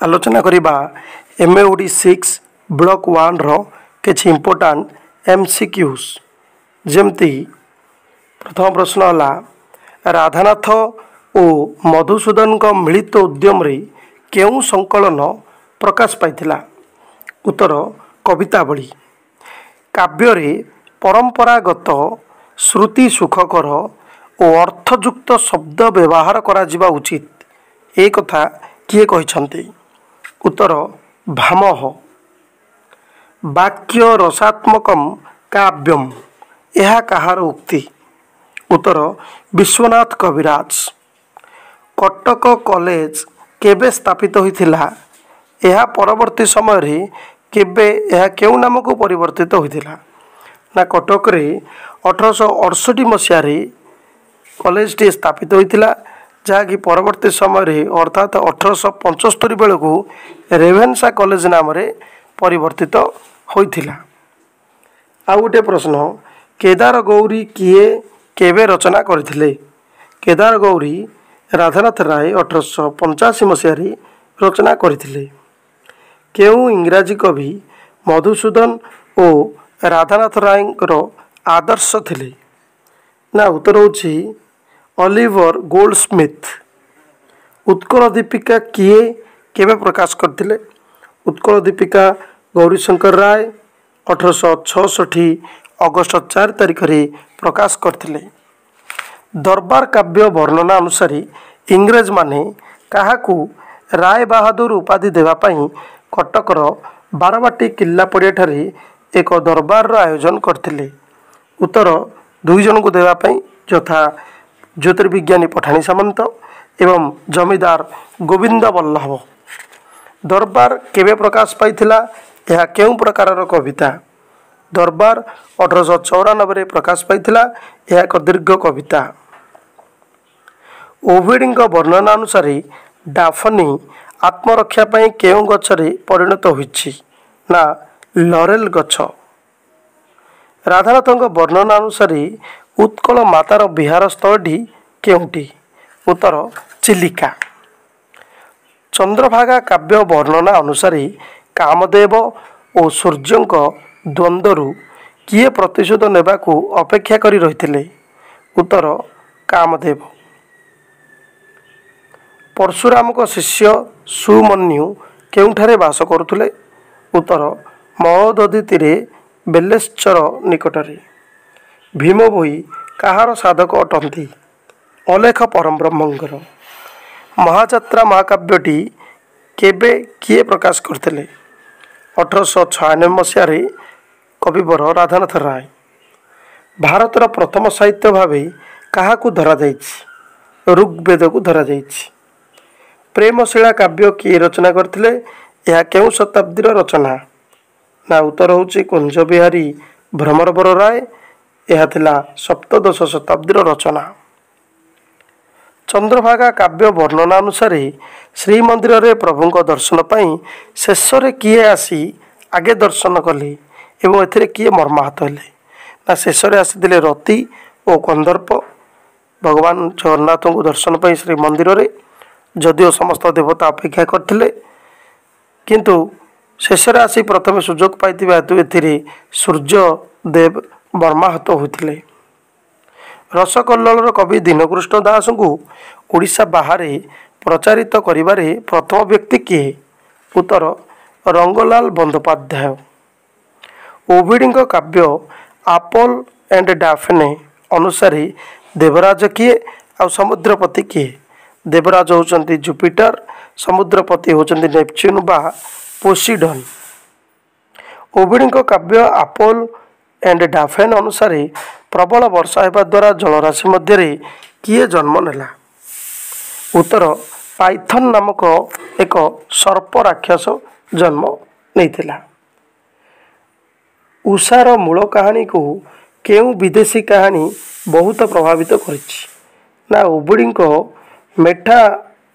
आलोचना करिबा MAOD 6 block 1 रो किछि इंपोर्टेंट MCQs जेमती प्रथम प्रश्न हला राधानाथ और मधुसूदन का मिलित उद्यम रे केउ संकलन प्रकाश पाइथिला। उत्तर कवितावली। काव्य रे परंपरागत श्रुति सुखकर और अर्थयुक्त शब्द व्यवहार करा जिबा उचित ए कथा किए कहिसंती। उत्तर भामह। वाक्य रसात्मकम काव्यम यह कहार उक्ति। उत्तर विश्वनाथ कविराज। कटक कॉलेज केबे स्थापित होइथिला यह परवर्ती समय रे केबे यह केउ नाम को परिवर्तित होइथिला ना कटक रे 1868 मसीह रे कॉलेज टी स्थापित होइथिला जहाँकि परवर्ती समय रे अर्थात 1875 बेलू रेभेन्सा कॉलेज नाम रे परिवर्तित होइथिला। आउ गोटे प्रश्न केदार गौरी किए केबे रचना करथिले। केदार गौरी राधानाथ राय 1885 मसीह रे रचना करथिले। केउ इंग्राजी कवि मधुसूदन और राधानाथ राय आदर्श थिले ना। उत्तर होछि ओलिवर गोल्डस्मिथ। उत्कल दीपिका किए केबे प्रकाश करथिले। उत्कल दीपिका गौरीशंकर राय 1866 अगस्त 4 तारिख रे प्रकाश करथिले। दरबार काव्य वर्णना अनुसार इंग्रेज माने काहाकू राय बहादुर उपाधि देवा पई कटकर बारवाटी किल्ला पड़िया ठारे एक दरबार आयोजन करथिले। उत्तर दुई जन को देवा पई यथा ज्योतिर्विज्ञानी पठाणी सामंत एवं जमीदार गोविंद वल्लभ। दरबार केबे प्रकाश पाइथिला यह केउ प्रकारर कविता। दरबार 1894 प्रकाश पाइथिला यह एक दीर्घ कविता। ओविड वर्णना अनुसार डाफनी आत्मरक्षा पई केउ गछरे परिणत होइछि ना लरेल गछ। राधानाथ वर्णना अनुसार उत्कल मातार विहार स्थलटी केउटी। उत्तर चिलिका। चंद्रभागा काव्य वर्णना अनुसार कामदेव और सूर्य द्वंद्वरु किए प्रतिशोध नेबाकू अपेक्षा करी रहिथिले। उत्तर कामदेव। परशुराम को शिष्य सुमन्यु केउठारे वास करुथुले। उत्तर महोदधी तीरे बेलेश्वर निकटरे। भीम भोई कहार साधक अटंती। अलेख परम ब्रह्मंकर। महाजात्रा महाकाव्यटी केबे किए प्रकाश करथिले। 1896 मसीह कविवर राधानाथ राय। भारतर प्रथम साहित्य भावे काहाकू धरा जाइछि। ऋग्वेद को धरा जाइछि। प्रेमशिला काव्य किए रचना करथिले यह केउ शताब्दीर रचना ना। उत्तर होछि कुंज बिहारी भ्रमरवर राय। यह थिला सप्तदश शताब्दीर रचना। चंद्रभागा काव्य वर्णना अनुसार श्रीमंदिर रे प्रभु दर्शन पाई शेष रे किए आसी आगे दर्शन कले एवं एथिरे किए मर्माहत हेले ना। शेष रे आसीथिले रति और कंदर्प भगवान जगन्नाथ को दर्शन पाई श्रीमंदिर रे जदिओ समस्त देवता अपेक्षा करथिले किंतु शेष रे आसी प्रथम सुजोग पाइथिबा हेतु एथिरे सूर्य देव मर्माहत होइथिले। रसकल्लोलर कवि दीनकृष्ण दास को ओडिशा बाहर प्रचारित करिबारे प्रथम व्यक्ति किए। उत्तर रंगलाल बंदोपाध्याय। ओविड काव्य आपल एंड डाफने अनुसार देवराज किए आ समुद्रपति किए। देवराज होचंती जुपिटर, समुद्रपति होचंती नेपच्यून बा पोसीडन। ओविड काव्य आपल एंड डाफेन अनुसार प्रबल वर्षा हेबा द्वारा जलराशि मध्य किए जन्म नेला। उत्तर पाइथन नामक एक सर्प राक्षस जन्म नेइथिला। उषार मूल कहानी को केउ विदेशी कहानी बहुत प्रभावित करिछि ना। ओविड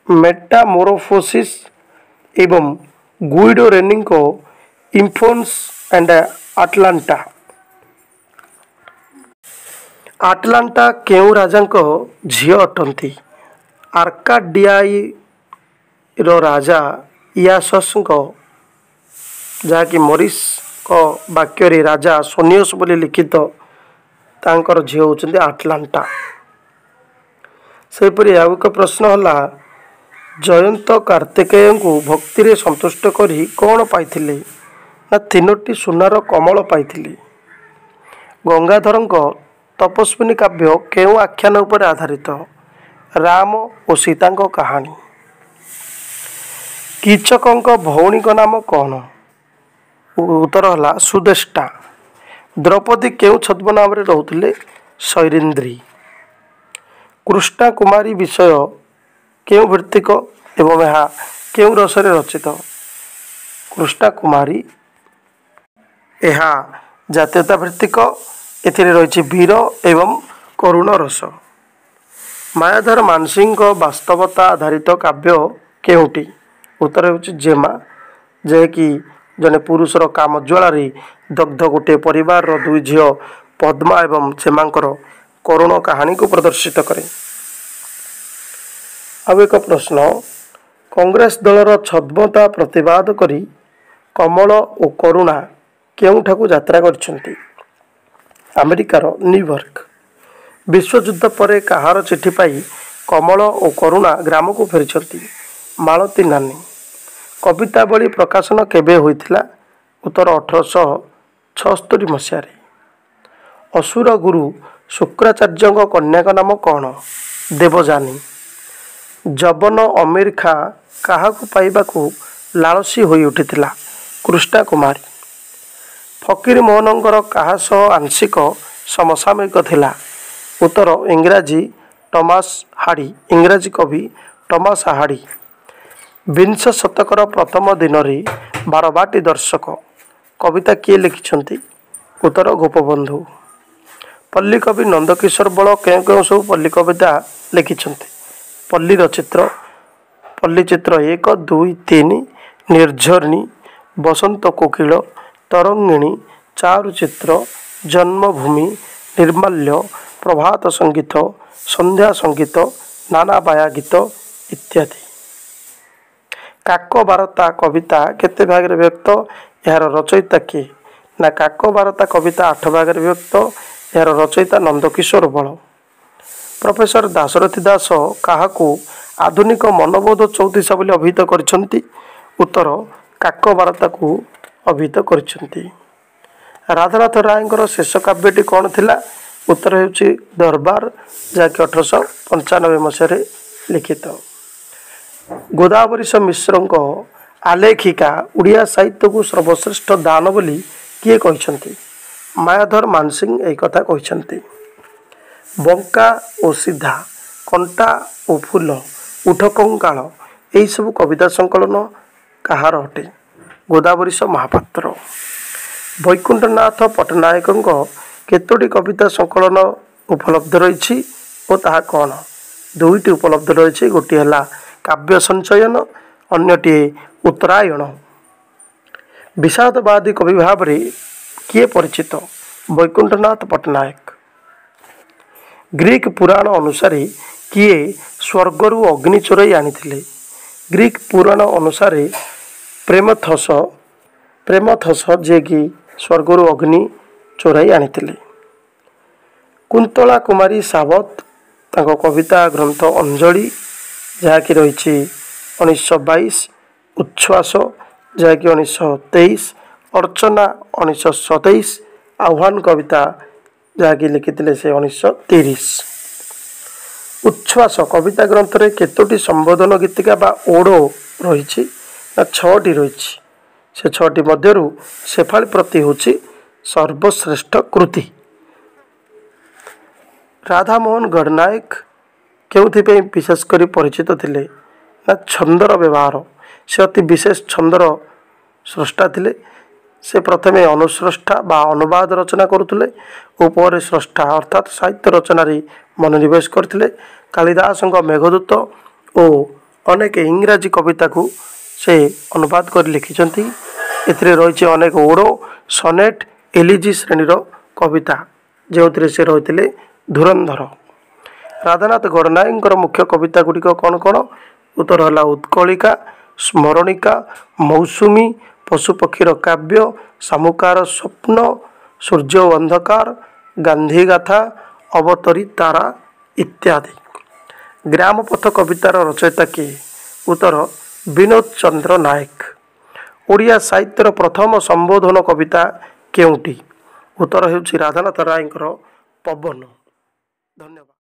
मेटामोरफोसिस एवं गुइडो रेनी इन्फोन्स एंड आटलांटा। आटलांटा केउ राजा झील अटंती। आर्काडियाई रो राजा ଇଆସସ୍ଙ୍କ ଯାହାକି ମରିସ୍ଙ୍କ ବାକ୍ୟରେ ରାଜା ସୋନିୟସ୍ ବୋଲି ଲିଖିତ ତାଙ୍କର ଝିଅ ହେଉଛନ୍ତି ଆଟଲାଣ୍ଟା। ସେହିପରି ଆଉ ଏକ ପ୍ରଶ୍ନ ହେଲା ଜୟନ୍ତ କାର୍ତ୍ତିକେୟଙ୍କୁ ଭକ୍ତିରେ ସନ୍ତୁଷ୍ଟ କରି କ'ଣ ପାଇଥିଲେ? ନା 3ଟି ସୁନାର କମଳ ପାଇଥିଲେ। ଗଙ୍ଗାଧରଙ୍କ ତପସ୍ୱିନୀ କାବ୍ୟ କେଉଁ ଆଖ୍ୟାନ ଉପରେ ଆଧାରିତ? ରାମ ଓ ସୀତାଙ୍କ କାହାଣୀ। କୀଚକଙ୍କ ଭଉଣୀଙ୍କ ନାମ କ'ଣ? ଉତ୍ତର ହେଲା ସୁଦେଷ୍ଟା। ଦ୍ରୌପଦୀ କେଉଁ ଛଦ୍ମ ନାମରେ ରହୁଥିଲେ? ସୈରିନ୍ଦ୍ରୀ। କୃଷ୍ଣା କୁମାରୀ ବିଷୟ କେଉଁ ଭିତ୍ତିକ ଏବଂ ଏହା କେଉଁ ରସରେ ରଚିତ? କୃଷ୍ଣା କୁମାରୀ ଏହା ଜାତୀୟତା ଭିତ୍ତିକ। ଏଥିରେ ରହିଛି ବୀର ଏବଂ କରୁଣ ରସ। ମାୟାଧର ମାନସିଂହଙ୍କ ବାସ୍ତବତା ଆଧାରିତ କାବ୍ୟ କେଉଁଟି? ଉତ୍ତର ହେଉଛି ଜେମା, ଯାହାକି ଜଣେ ପୁରୁଷର କାମଜ୍ୱାଳାରେ ଦଗ୍ଧ ଗୋଟିଏ ପରିବାରର 2 ଝିଅ ପଦ୍ମା ଏବଂ ଜେମାଙ୍କର କରୁଣ କାହାଣୀକୁ ପ୍ରଦର୍ଶିତ କରେ। ଆଉ ଏକ ପ୍ରଶ୍ନ, କଂଗ୍ରେସ ଦଳର ଛଦ୍ମତା ପ୍ରତିବାଦ କରି କମଳ ଓ କରୁଣା କେଉଁଠାକୁ ଯାତ୍ରା କରିଛନ୍ତି? ଆମେରିକାର ନ୍ୟୁୟର୍କ। ବିଶ୍ୱଯୁଦ୍ଧ ପରେ କାହାର ଚିଠି ପାଇ କମଳ ଓ କରୁଣା ଗ୍ରାମକୁ ଫେରିଛନ୍ତି? ମାଳତୀ ନାନୀ। କବିତାବଳୀ ପ୍ରକାଶନ କେବେ ହୋଇଥିଲା? ଉତ୍ତର 1876 ମସିହାରେ। ଅସୁର ଗୁରୁ ଶୁକ୍ରାଚାର୍ଯ୍ୟଙ୍କ କନ୍ୟାଙ୍କ ନାମ କ'ଣ? ଦେବଯାନୀ। ଯବନ ଅମୀର ଖାଁ କାହାକୁ ପାଇବାକୁ ଲାଳସୀ ହୋଇ ଉଠିଥିଲା? କୃଷ୍ଣା କୁମାରୀ। ଫକୀର ମୋହନଙ୍କର କାହା ସହ ଆଂଶିକ ସମସାମୟିକ ଥିଲା? ଉତ୍ତର ଇଂରାଜୀ ଟମାସ ହାଡ଼ି। ଇଂରାଜୀ କବି ଟମାସ ହାଡ଼ି। ବିଂଶ ଶତକର ପ୍ରଥମ ଦିନରେ ବାରବାଟୀ ଦର୍ଶକ କବିତା କିଏ ଲେଖିଛନ୍ତି? ଉତ୍ତର ଗୋପବନ୍ଧୁ। ପଲ୍ଲୀ କବି ନନ୍ଦକିଶୋର ବଳ କେଉଁ କେଉଁ ସବୁ ପଲ୍ଲୀ କବିତା ଲେଖିଛନ୍ତି? ପଲ୍ଲୀର ଚିତ୍ର, ପଲ୍ଲୀ ଚିତ୍ର 1, 2, 3, ନିର୍ଝରିଣୀ, ବସନ୍ତ କୋକିଳ, ତରଙ୍ଗିଣୀ, ଚାରୁଚିତ୍ର, ଜନ୍ମଭୂମି, ନିର୍ମାଲ୍ୟ, ପ୍ରଭାତ ସଙ୍ଗୀତ, ସନ୍ଧ୍ୟା ସଙ୍ଗୀତ, ନାନାବାୟା ଗୀତ ଇତ୍ୟାଦି। କାକବାରତା କବିତା କେତେ ଭାଗରେ ବିଭକ୍ତ? ଏହାର ରଚୟିତା କିଏ? ନା କାକବାରତା କବିତା 8 ଭାଗରେ ବିଭକ୍ତ। ଏହାର ରଚୟିତା ନନ୍ଦକିଶୋର ବଳ। ପ୍ରଫେସର ଦାଶରଥୀ ଦାସ କାହାକୁ ଆଧୁନିକ ମନବୋଧ ଚୌତିଶା ବୋଲି ଅଭିହିତ କରିଛନ୍ତି? ଉତ୍ତର କାକବାରତାକୁ ଅଭିହିତ କରିଛନ୍ତି। ରାଧାନାଥ ରାୟଙ୍କର ଶେଷ କାବ୍ୟଟି କ'ଣ ଥିଲା? ଉତ୍ତର ହେଉଛି ଦରବାର, ଯାହାକି 1895 ମସିହାରେ ଲିଖିତ। ଗୋଦାବରୀଶ ମିଶ୍ରଙ୍କ ଆଲେଖିକା ଓଡ଼ିଆ ସାହିତ୍ୟକୁ ସର୍ବଶ୍ରେଷ୍ଠ ଦାନ ବୋଲି କିଏ କହିଛନ୍ତି? ମାୟାଧର ମାନସିଂହ ଏହି କଥା କହିଛନ୍ତି। ବଙ୍କା ଓ ସିଧା, କଣ୍ଟା ଓ ଫୁଲ, ଉଠ କଙ୍କାଳ ଏହିସବୁ କବିତା ସଂକଳନ କାହାର ଅଟେ? ଗୋଦାବରୀଶ ମହାପାତ୍ର। ବୈକୁଣ୍ଠନାଥ ପଟ୍ଟନାୟକଙ୍କ କେତୋଟି କବିତା ସଂକଳନ ଉପଲବ୍ଧ ରହିଛି ଓ ତାହା କ'ଣ? 2ଟି ଉପଲବ୍ଧ ରହିଛି। ଗୋଟିଏ ହେଲା କାବ୍ୟ ସଞ୍ଚୟନ, ଅନ୍ୟଟିଏ ଉତ୍ତରାୟଣ। ବିଷାଦବାଦୀ କବି ଭାବରେ କିଏ ପରିଚିତ? ବୈକୁଣ୍ଠନାଥ ପଟ୍ଟନାୟକ। ଗ୍ରୀକ୍ ପୁରାଣ ଅନୁସାରେ କିଏ ସ୍ୱର୍ଗରୁ ଅଗ୍ନି ଚୋରାଇ ଆଣିଥିଲେ? ଗ୍ରୀକ୍ ପୁରାଣ ଅନୁସାରେ ପ୍ରେମଥସ ଯିଏକି ସ୍ୱର୍ଗରୁ ଅଗ୍ନି ଚୋରାଇ ଆଣିଥିଲେ। କୁନ୍ତଳା କୁମାରୀ ସାବତ ତାଙ୍କ କବିତା ଗ୍ରନ୍ଥ ଅଞ୍ଜଳି, ଯାହାକି ରହିଛି 1922, ଉଚ୍ଛ୍ୱାସ ଯାହାକି 1923, ଅର୍ଚ୍ଚନା 1927, ଆହ୍ୱାନ କବିତା ଯାହାକି ଲେଖିଥିଲେ ସେ 1930। ଉଚ୍ଛ୍ୱାସ କବିତା ଗ୍ରନ୍ଥରେ କେତୋଟି ସମ୍ବୋଧନ ଗୀତିକା ବା ଓଡ଼ ରହିଛି? ନା 6ଟି ରହିଛି। ସେ 6ଟି ମଧ୍ୟରୁ ଶେଫାଳୀ ପ୍ରତି ହେଉଛି ସର୍ବଶ୍ରେଷ୍ଠ କୃତି। ରାଧାମୋହନ ଗଡ଼ନାୟକ କେଉଁଥିପାଇଁ ବିଶେଷ କରି ପରିଚିତ ଥିଲେ? ନା ଛନ୍ଦର ବ୍ୟବହାର। ସେ ଅତି ବିଶେଷ ଛନ୍ଦର ସ୍ରଷ୍ଟା ଥିଲେ। ସେ ପ୍ରଥମେ ଅନୁସ୍ରଷ୍ଟା ବା ଅନୁବାଦ ରଚନା କରୁଥିଲେ ଓ ପରେ ସ୍ରଷ୍ଟା ଅର୍ଥାତ୍ ସାହିତ୍ୟ ରଚନାରେ ମନୋନିବେଶ କରିଥିଲେ। କାଳିଦାସଙ୍କ ମେଘଦୂତ ଓ ଅନେକ ଇଂରାଜୀ କବିତାକୁ ସେ ଅନୁବାଦ କରି ଲେଖିଛନ୍ତି। ଏଥିରେ ରହିଛି ଅନେକ ଓଡ଼, ସନେଟ୍, ଏଲିଜି ଶ୍ରେଣୀର କବିତା, ଯେଉଁଥିରେ ସେ ରହିଥିଲେ ଧୁରନ୍ଧର। ରାଧାନାଥ ଗଡ଼ନାୟକଙ୍କର ମୁଖ୍ୟ କବିତା ଗୁଡ଼ିକ କ'ଣ କ'ଣ? ଉତ୍ତର ହେଲା ଉତ୍କଳିକା, ସ୍ମରଣିକା, ମୌସୁମୀ, ପଶୁପକ୍ଷୀର କାବ୍ୟ, ଶାମୁକାର ସ୍ୱପ୍ନ, ସୂର୍ଯ୍ୟ ଓ ଅନ୍ଧକାର, ଗାନ୍ଧୀ ଗାଥା, ଅବତରିତାରା ଇତ୍ୟାଦି। ଗ୍ରାମପଥ କବିତାର ରଚୟିତା କିଏ? ଉତ୍ତର ବିନୋଦ ଚନ୍ଦ୍ର ନାୟକ। ଓଡ଼ିଆ ସାହିତ୍ୟର ପ୍ରଥମ ସମ୍ବୋଧନ କବିତା କେଉଁଟି? ଉତ୍ତର ହେଉଛି ରାଧାନାଥ ରାୟଙ୍କର ପବନ। ଧନ୍ୟବାଦ।